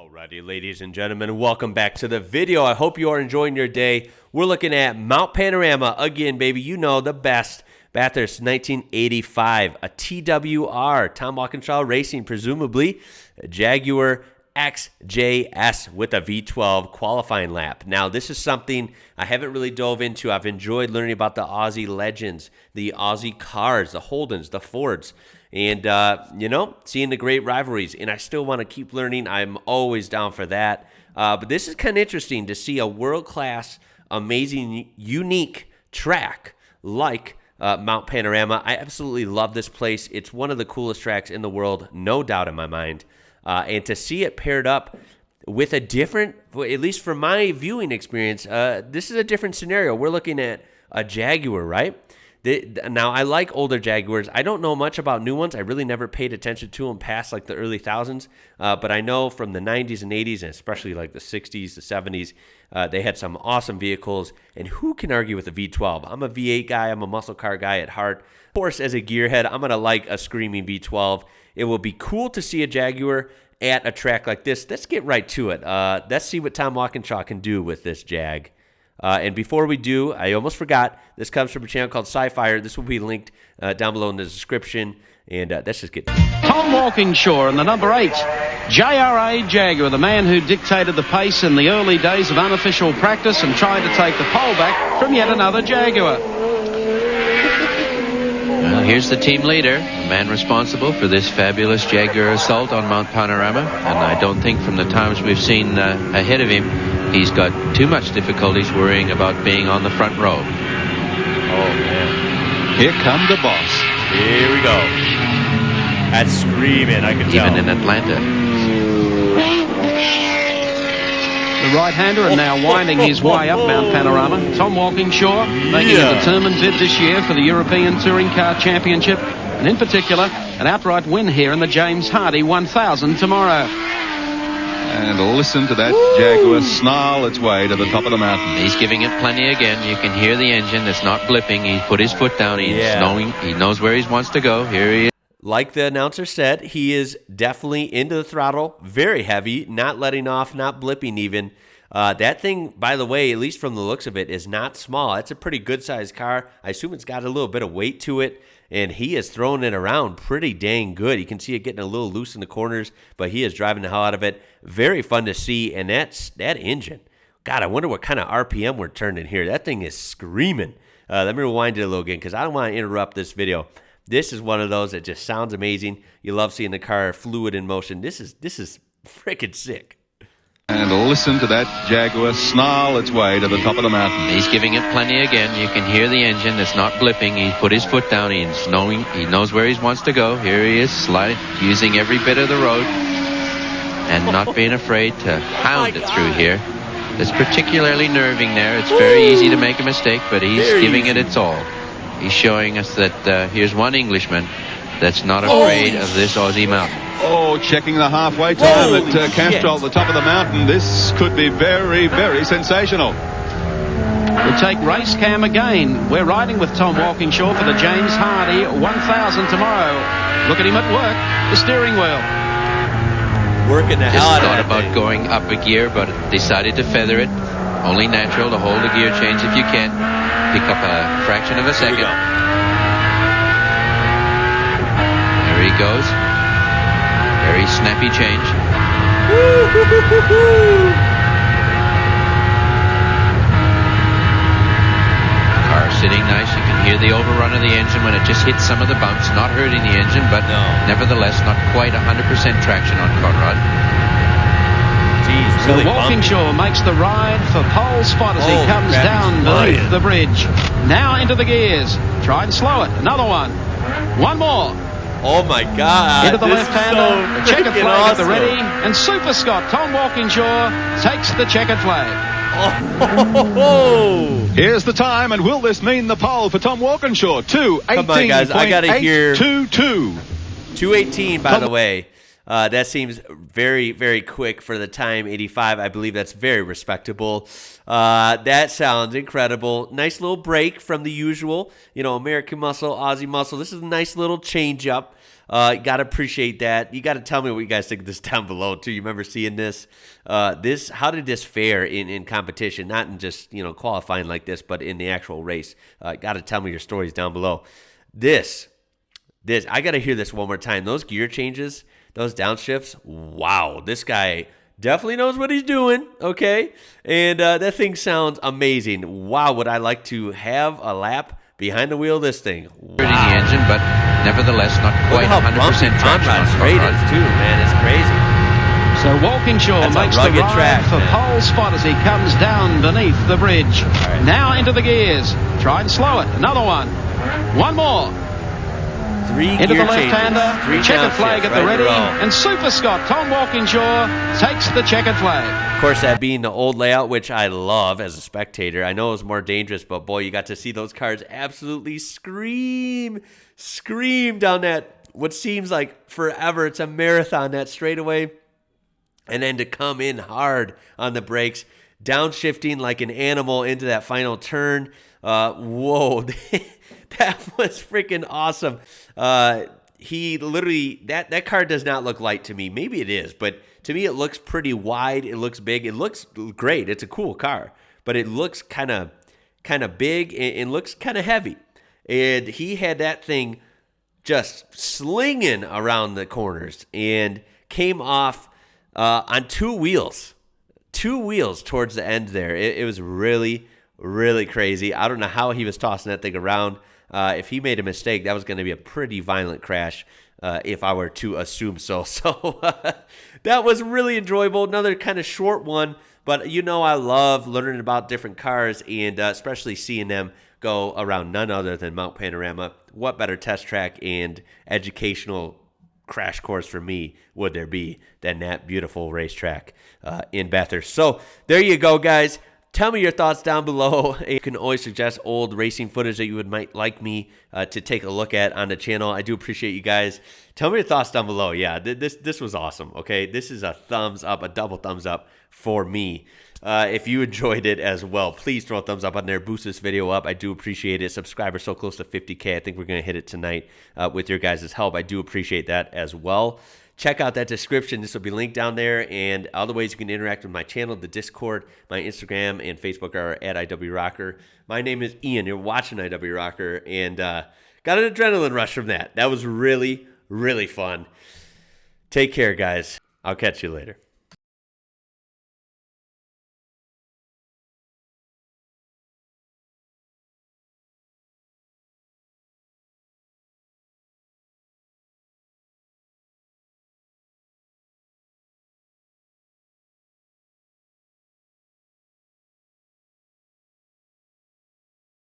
Alrighty, ladies and gentlemen, welcome back to the video. I hope you are enjoying your day. We're looking at Mount Panorama again, baby. You know, the best. Bathurst 1985, a TWR, Tom Walkinshaw Racing, presumably a Jaguar XJS with a V12 qualifying lap. Now, this is something I haven't really dove into. I've enjoyed learning about the Aussie legends, the Aussie cars, the Holdens, the Fords, and, seeing the great rivalries. And I still want to keep learning. I'm always down for that. But this is kind of interesting to see a world-class, amazing, unique track like Mount Panorama. I absolutely love this place. It's one of the coolest tracks in the world, no doubt in my mind. And to see it paired up with a different, at least for my viewing experience, this is a different scenario. We're looking at a Jaguar, right? Now, I like older Jaguars. I don't know much about new ones. I really never paid attention to them past like the early thousands. But I know from the 90s and 80s, and especially like the 60s, the 70s, they had some awesome vehicles. And who can argue with a V12? I'm a V8 guy. I'm a muscle car guy at heart. Of course, as a gearhead, I'm going to like a screaming V12. It will be cool to see a Jaguar at a track like this. Let's get right to it. Let's see what Tom Walkinshaw can do with this Jag. And before we do, I almost forgot, this comes from a channel called Sci-Fire. This will be linked down below in the description. And let's just get Tom Walkinshaw in the number 8, JRA Jaguar, the man who dictated the pace in the early days of unofficial practice and tried to take the pole back from yet another Jaguar. Well, here's the team leader, the man responsible for this fabulous Jaguar assault on Mount Panorama. And I don't think from the times we've seen ahead of him, he's got too much difficulties worrying about being on the front row. Oh, man. Here come the boss. Here we go. That's screaming, I can tell. Even in Atlanta. The right-hander and now winding his way up Mount Panorama. Tom Walkinshaw making a determined bid this year for the European Touring Car Championship, and in particular, an outright win here in the James Hardy 1000 tomorrow. And listen to that Jaguar snarl its way to the top of the mountain. He's giving it plenty again. You can hear the engine. It's not blipping. He's put his foot down. He knows where he wants to go. Here he is. Like the announcer said, he is definitely into the throttle, very heavy, not letting off, not blipping even. That thing, by the way, at least from the looks of it, is not small. It's a pretty good-sized car. I assume it's got a little bit of weight to it, and he is throwing it around pretty dang good. You can see it getting a little loose in the corners, but he is driving the hell out of it. Very fun to see, and that engine. God, I wonder what kind of RPM we're turning here. That thing is screaming. Let me rewind it a little again because I don't want to interrupt this video. This is one of those that just sounds amazing. You love seeing the car fluid in motion. This is freaking sick. And listen to that Jaguar snarl its way to the top of the mountain. He's giving it plenty again. You can hear the engine. It's not blipping. He's put his foot down. He knows where he wants to go. Here he is, sliding, using every bit of the road and not being afraid to hound it through here. It's particularly nerving there. It's very easy to make a mistake, but he's giving it its all. He's showing us that here's one Englishman that's not afraid of this Aussie mountain. Oh, checking the halfway time at Castrol at the top of the mountain. This could be very, very sensational. We'll take race cam again. We're riding with Tom Walkinshaw for the James Hardy 1000 tomorrow. Look at him at work, the steering wheel. Working the hell out of it. Thought about going up a gear, but decided to feather it. Only natural to hold the gear change if you can. Pick up a fraction of a second. There he goes. Very snappy change. Car sitting nice. You can hear the overrun of the engine when it just hits some of the bumps. Not hurting the engine, but nevertheless not quite 100% traction on Conrad. Jeez, really Walkinshaw makes the ride for pole spot as he comes down beneath the bridge. Now into the gears. Try and slow it. Another one. One more. Oh my God. Into the left-hander. So checkered flag awesome. at the ready. And Super Scott, Tom Walkinshaw, takes the checkered flag. Oh. Here's the time, and will this mean the pole for Tom Walkinshaw? 2:18.822. Come on, guys. I got to hear 2:18. 2:18, by the way. That seems very, very quick for the time, 85. I believe that's very respectable. That sounds incredible. Nice little break from the usual, American muscle, Aussie muscle. This is a nice little change up. Got to appreciate that. You got to tell me what you guys think of this down below, too. You remember seeing this? How did this fare in competition? Not in just, qualifying like this, but in the actual race. Got to tell me your stories down below. This, I got to hear this one more time. Those gear changes, those downshifts, wow. This guy definitely knows what he's doing, okay? And that thing sounds amazing. Wow, would I like to have a lap behind the wheel of this thing. Wow. The engine, but nevertheless not quite 100% traction. Straight is too, man. It's crazy. So Walkinshaw makes the ride track, for pole spot as he comes down beneath the bridge. Right. Now into the gears. Try and slow it. Another one. One more. Into the left-hander, checkered flag at the ready, and Super Scott, Tom Walkinshaw, takes the checkered flag. Of course, that being the old layout, which I love as a spectator. I know it was more dangerous, but boy, you got to see those cars absolutely scream down that, what seems like forever. It's a marathon, that straightaway. And then to come in hard on the brakes, downshifting like an animal into that final turn. Whoa, that was freaking awesome. He literally, that car does not look light to me. Maybe it is, but to me it looks pretty wide. It looks big. It looks great. It's a cool car, but it looks kind of big and looks kind of heavy. And he had that thing just slinging around the corners and came off on two wheels towards the end there. It was really, really crazy. I don't know how he was tossing that thing around. If he made a mistake, that was going to be a pretty violent crash, if I were to assume so. So that was really enjoyable. Another kind of short one, but I love learning about different cars and especially seeing them go around none other than Mount Panorama. What better test track and educational crash course for me would there be than that beautiful racetrack in Bathurst? So there you go, guys. Tell me your thoughts down below. You can always suggest old racing footage that you might like me to take a look at on the channel. I do appreciate you guys. Tell me your thoughts down below. Yeah, this was awesome, okay? This is a thumbs up, a double thumbs up for me. If you enjoyed it as well, please throw a thumbs up on there. Boost this video up. I do appreciate it. Subscribers so close to 50K. I think we're going to hit it tonight with your guys' help. I do appreciate that as well. Check out that description. This will be linked down there. And other ways you can interact with my channel, the Discord, my Instagram, and Facebook are at IWrocker. My name is Ian. You're watching IWrocker. And got an adrenaline rush from that. That was really, really fun. Take care, guys. I'll catch you later.